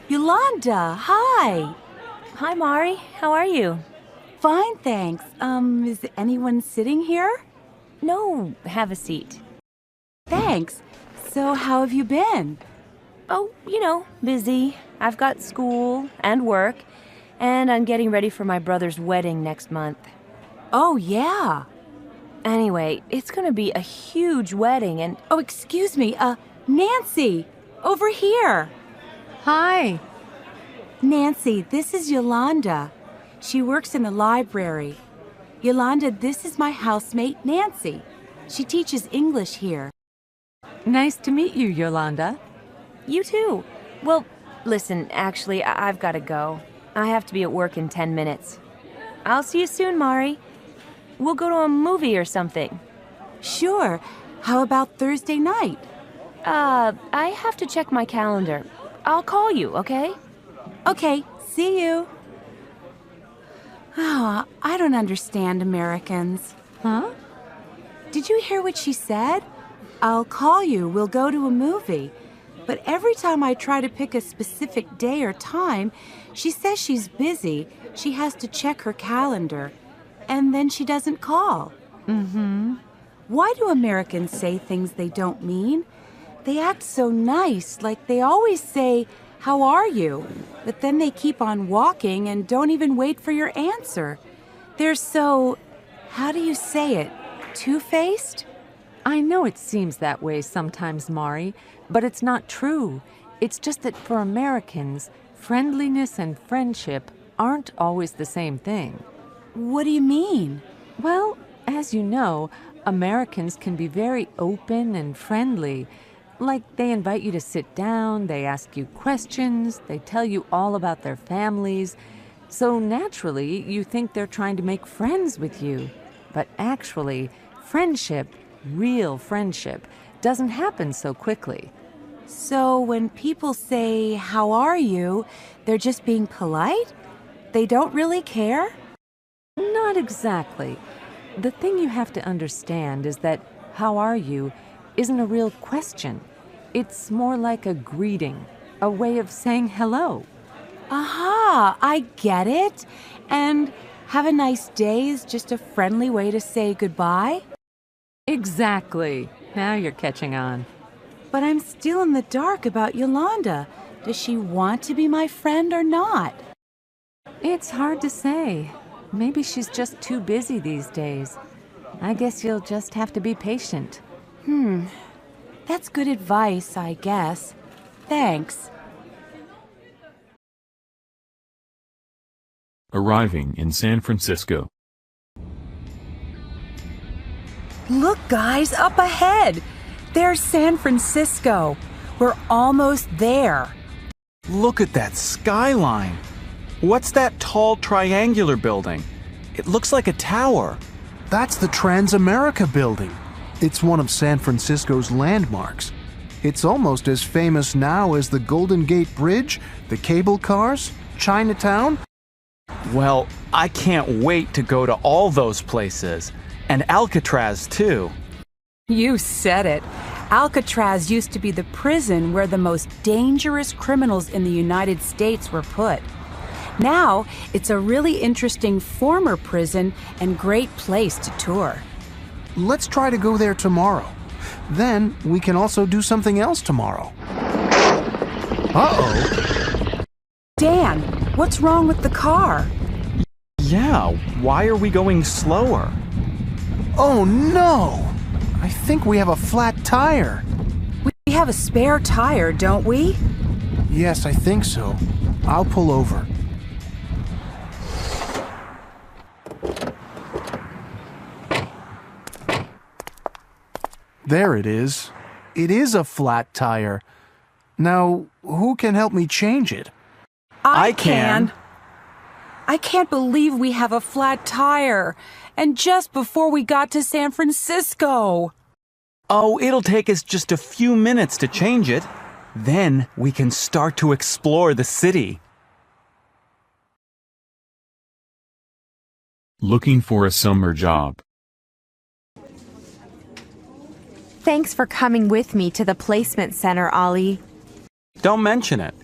Yolanda, hi. Hi, Mari. How are you? Fine, thanks. Is anyone sitting here? No, have a seat. Thanks. So, how have you been? Oh, busy. I've got school and work, and I'm getting ready for my brother's wedding next month. Oh, yeah. Anyway, it's gonna be a huge wedding and... Oh, excuse me. Nancy, over here. Hi. Nancy, this is Yolanda. She works in the library. Yolanda, this is my housemate, Nancy. She teaches English here. Nice to meet you, Yolanda. You too. Well, listen, actually, I've got to go. I have to be at work in 10 minutes. I'll see you soon, Mari. We'll go to a movie or something. Sure. How about Thursday night? I have to check my calendar. I'll call you, okay? Okay, see you. Oh, I don't understand Americans. Huh? Did you hear what she said? I'll call you, we'll go to a movie. But every time I try to pick a specific day or time, she says she's busy, she has to check her calendar, and then she doesn't call. Mm-hmm. Why do Americans say things they don't mean? They act so nice, like they always say, "How are you?" But then they keep on walking and don't even wait for your answer. They're so, how do you say it, two-faced? I know it seems that way sometimes, Mari, but it's not true. It's just that for Americans, friendliness and friendship aren't always the same thing. What do you mean? Well, as you know, Americans can be very open and friendly. Like they invite you to sit down, they ask you questions, they tell you all about their families. So naturally, you think they're trying to make friends with you. But actually, friendship, real friendship, doesn't happen so quickly. So when people say, "How are you?" they're just being polite? They don't really care? Not exactly. The thing you have to understand is that "how are you" isn't a real question. It's more like a greeting, a way of saying hello. Aha, I get it. And "have a nice day" is just a friendly way to say goodbye? Exactly. Now you're catching on. But I'm still in the dark about Yolanda. Does she want to be my friend or not? It's hard to say. Maybe she's just too busy these days. I guess you'll just have to be patient. That's good advice, I guess. Thanks. Arriving in San Francisco. Look, guys, up ahead. There's San Francisco. We're almost there. Look at that skyline. What's that tall triangular building? It looks like a tower. That's the Transamerica Building. It's one of San Francisco's landmarks. It's almost as famous now as the Golden Gate Bridge, the cable cars, Chinatown. Well, I can't wait to go to all those places. And Alcatraz, too. You said it. Alcatraz used to be the prison where the most dangerous criminals in the United States were put. Now, it's a really interesting former prison and great place to tour. Let's try to go there tomorrow. Then we can also do something else tomorrow. Uh-oh. Dan, what's wrong with the car? Yeah, why are we going slower? Oh no! I think we have a flat tire. We have a spare tire, don't we? Yes, I think so. I'll pull over. There it is. It is a flat tire. Now, who can help me change it? I can. I can't believe we have a flat tire. And just before we got to San Francisco. Oh, it'll take us just a few minutes to change it. Then we can start to explore the city. Looking for a summer job. Thanks for coming with me to the placement center, Ollie. Don't mention it.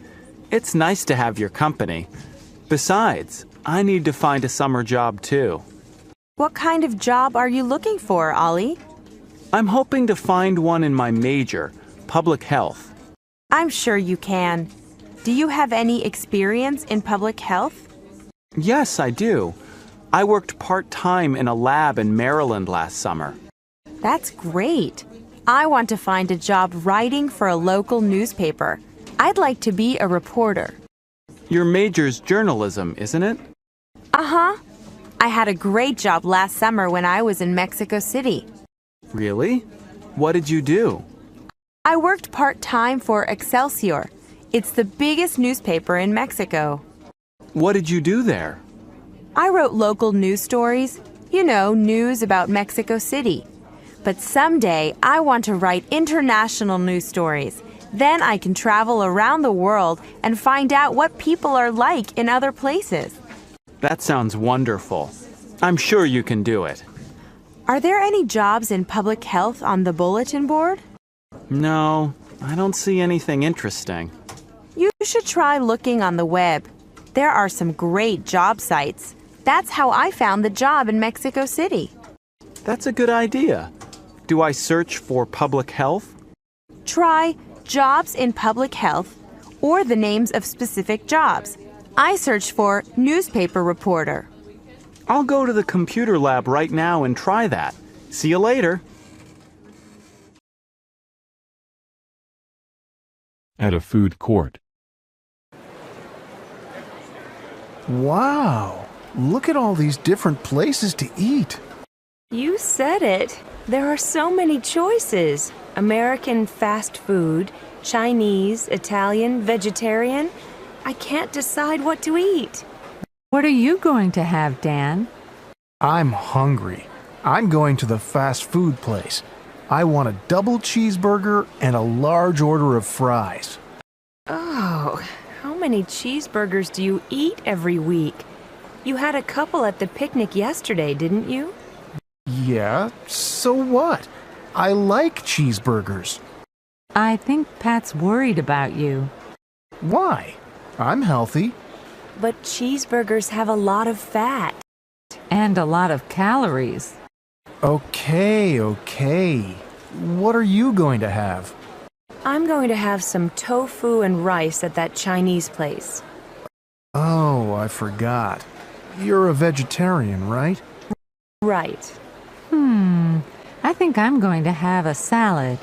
It's nice to have your company. Besides, I need to find a summer job too. What kind of job are you looking for, Ollie? I'm hoping to find one in my major, public health. I'm sure you can. Do you have any experience in public health? Yes, I do. I worked part-time in a lab in Maryland last summer. That's great. I want to find a job writing for a local newspaper. I'd like to be a reporter. Your major's journalism, isn't it? Uh-huh. I had a great job last summer when I was in Mexico City. Really? What did you do? I worked part-time for Excelsior. It's the biggest newspaper in Mexico. What did you do there? I wrote local news stories. You know, news about Mexico City. But someday, I want to write international news stories. Then I can travel around the world and find out what people are like in other places. That sounds wonderful. I'm sure you can do it. Are there any jobs in public health on the bulletin board? No, I don't see anything interesting. You should try looking on the web. There are some great job sites. That's how I found the job in Mexico City. That's a good idea. Do I search for public health? Try jobs in public health or the names of specific jobs. I searched for newspaper reporter. I'll go to the computer lab right now and try that. See you later. At a food court. Wow! Look at all these different places to eat. You said it. There are so many choices. American fast food, Chinese, Italian, vegetarian. I can't decide what to eat. What are you going to have, Dan? I'm hungry. I'm going to the fast food place. I want a double cheeseburger and a large order of fries. Oh, how many cheeseburgers do you eat every week? You had a couple at the picnic yesterday, didn't you? Yeah, so what? I like cheeseburgers. I think Pat's worried about you. Why? I'm healthy. But cheeseburgers have a lot of fat. And a lot of calories. Okay. What are you going to have? I'm going to have some tofu and rice at that Chinese place. Oh, I forgot. You're a vegetarian, right? Right. I think I'm going to have a salad.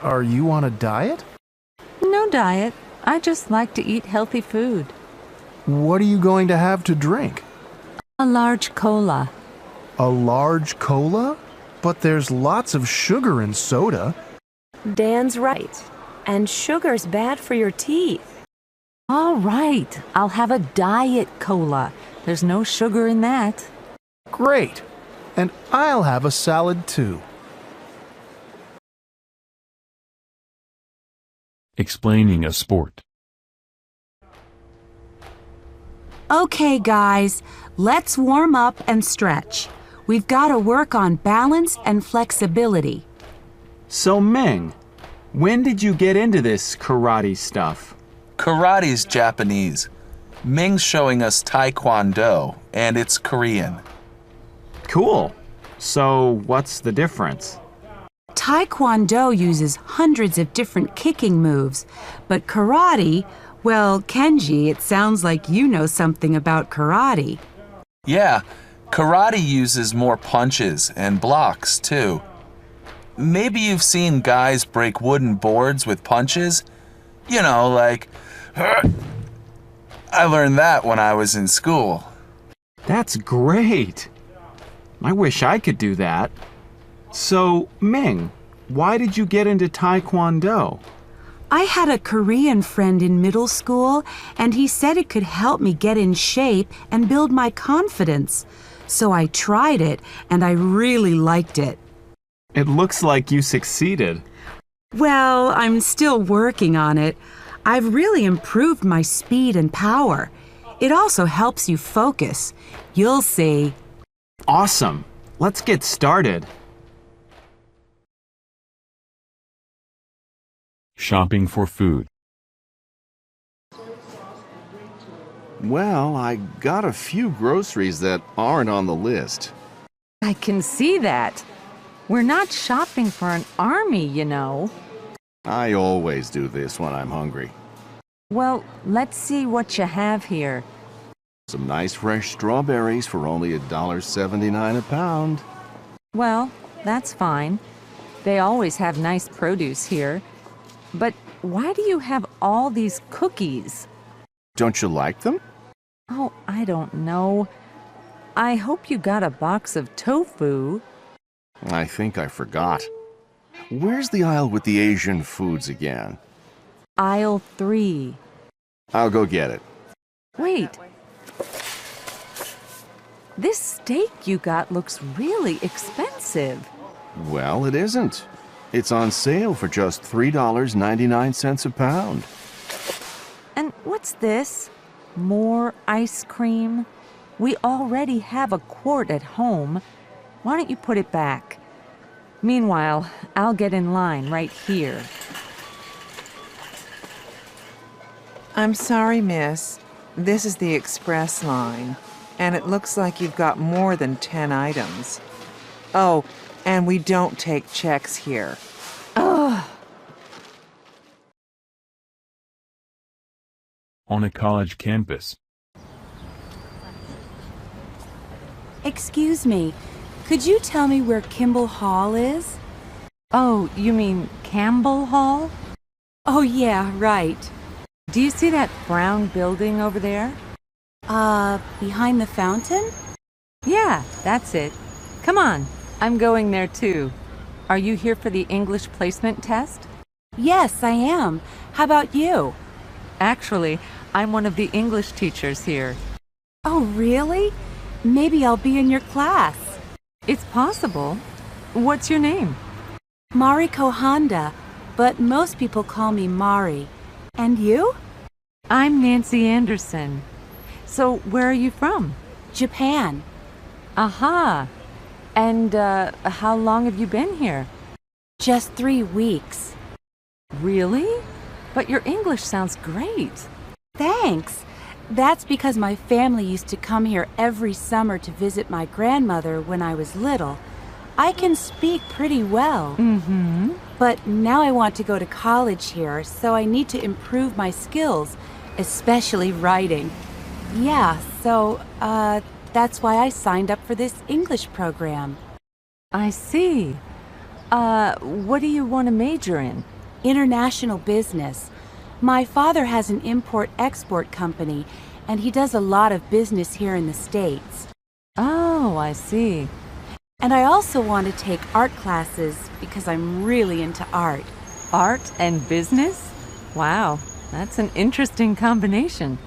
Are you on a diet? No diet. I just like to eat healthy food. What are you going to have to drink? A large cola. A large cola? But there's lots of sugar in soda. Dan's right. And sugar's bad for your teeth. All right, I'll have a diet cola. There's no sugar in that. Great. And I'll have a salad too. Explaining a sport. Okay, guys, let's warm up and stretch. We've got to work on balance and flexibility. So, Ming, when did you get into this karate stuff? Karate's Japanese. Ming's showing us Taekwondo, and it's Korean. Cool. So, what's the difference? Taekwondo uses hundreds of different kicking moves, but karate, well, Kenji, it sounds like you know something about karate. Yeah, karate uses more punches and blocks, too. Maybe you've seen guys break wooden boards with punches? You know, like... I learned that when I was in school. That's great. I wish I could do that. So, Ming, why did you get into Taekwondo? I had a Korean friend in middle school, and he said it could help me get in shape and build my confidence. So I tried it, and I really liked it. It looks like you succeeded. Well, I'm still working on it. I've really improved my speed and power. It also helps you focus. You'll see. Awesome. Let's get started. Shopping for food. Well, I got a few groceries that aren't on the list. I can see that. We're not shopping for an army, you know. I always do this when I'm hungry. Well, let's see what you have here. Some nice fresh strawberries for only $1.79 a pound. Well, that's fine. They always have nice produce here. But why do you have all these cookies? Don't you like them? Oh, I don't know. I hope you got a box of tofu. I think I forgot. Where's the aisle with the Asian foods again? Aisle 3. I'll go get it. Wait. This steak you got looks really expensive. Well, it isn't. It's on sale for just $3.99 a pound. And what's this? More ice cream? We already have a quart at home. Why don't you put it back? Meanwhile, I'll get in line right here. I'm sorry, miss. This is the express line, and it looks like you've got more than 10 items. Oh, and we don't take checks here. Ugh. On a college campus. Excuse me, could you tell me where Kimball Hall is? Oh, you mean Campbell Hall? Oh, yeah, right. Do you see that brown building over there? Behind the fountain? Yeah, that's it. Come on, I'm going there too. Are you here for the English placement test? Yes, I am. How about you? Actually, I'm one of the English teachers here. Oh, really? Maybe I'll be in your class. It's possible. What's your name? Mariko Honda, but most people call me Mari. And you? I'm Nancy Anderson. So, where are you from? Japan. Aha. And how long have you been here? Just 3 weeks. Really? But your English sounds great. Thanks. That's because my family used to come here every summer to visit my grandmother when I was little. I can speak pretty well. Mm-hmm. But now I want to go to college here, so I need to improve my skills, especially writing. Yeah, so, that's why I signed up for this English program. I see. What do you want to major in? International business. My father has an import-export company, and he does a lot of business here in the States. Oh, I see. And I also want to take art classes because I'm really into art. Art and business? Wow, That's an interesting combination.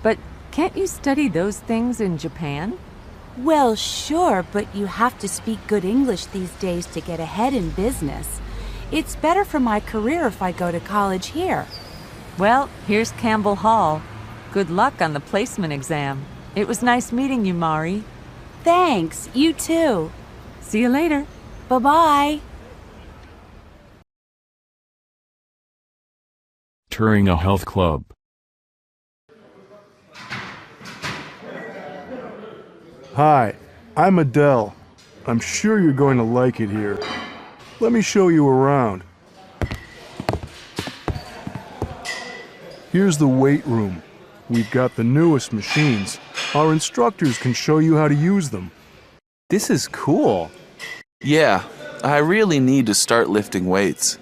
But can't you study those things in Japan? Well, sure, but you have to speak good English these days to get ahead in business. It's better for my career if I go to college here. Well, here's Campbell Hall. Good luck on the placement exam. It was nice meeting you, Mari. Thanks, you too. See you later. Bye-bye. Touring a health club. Hi, I'm Adele. I'm sure you're going to like it here. Let me show you around. Here's the weight room. We've got the newest machines. Our instructors can show you how to use them. This is cool. Yeah, I really need to start lifting weights.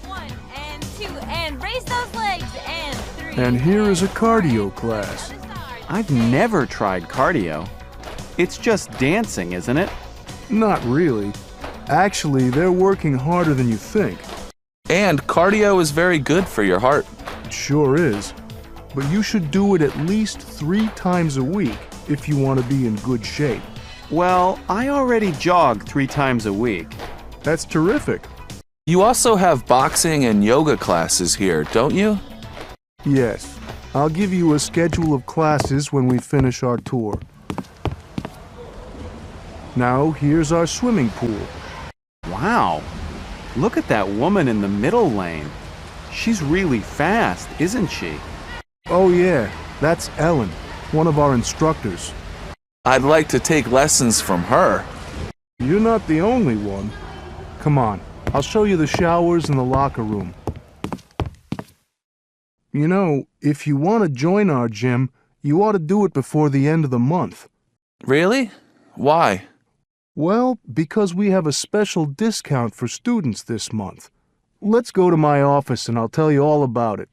1 and 2 and raise those legs and 3. And here is a cardio class. I've never tried cardio. It's just dancing, isn't it? Not really. Actually, they're working harder than you think. And cardio is very good for your heart. It sure is. But you should do it at least 3 times a week if you want to be in good shape. Well, I already jog 3 times a week. That's terrific. You also have boxing and yoga classes here, don't you? Yes. I'll give you a schedule of classes when we finish our tour. Now, here's our swimming pool. Wow. Look at that woman in the middle lane. She's really fast, isn't she? Oh yeah, that's Ellen, one of our instructors. I'd like to take lessons from her. You're not the only one. Come on, I'll show you the showers and the locker room. You know, if you want to join our gym, you ought to do it before the end of the month. Really? Why? Well, because we have a special discount for students this month. Let's go to my office and I'll tell you all about it.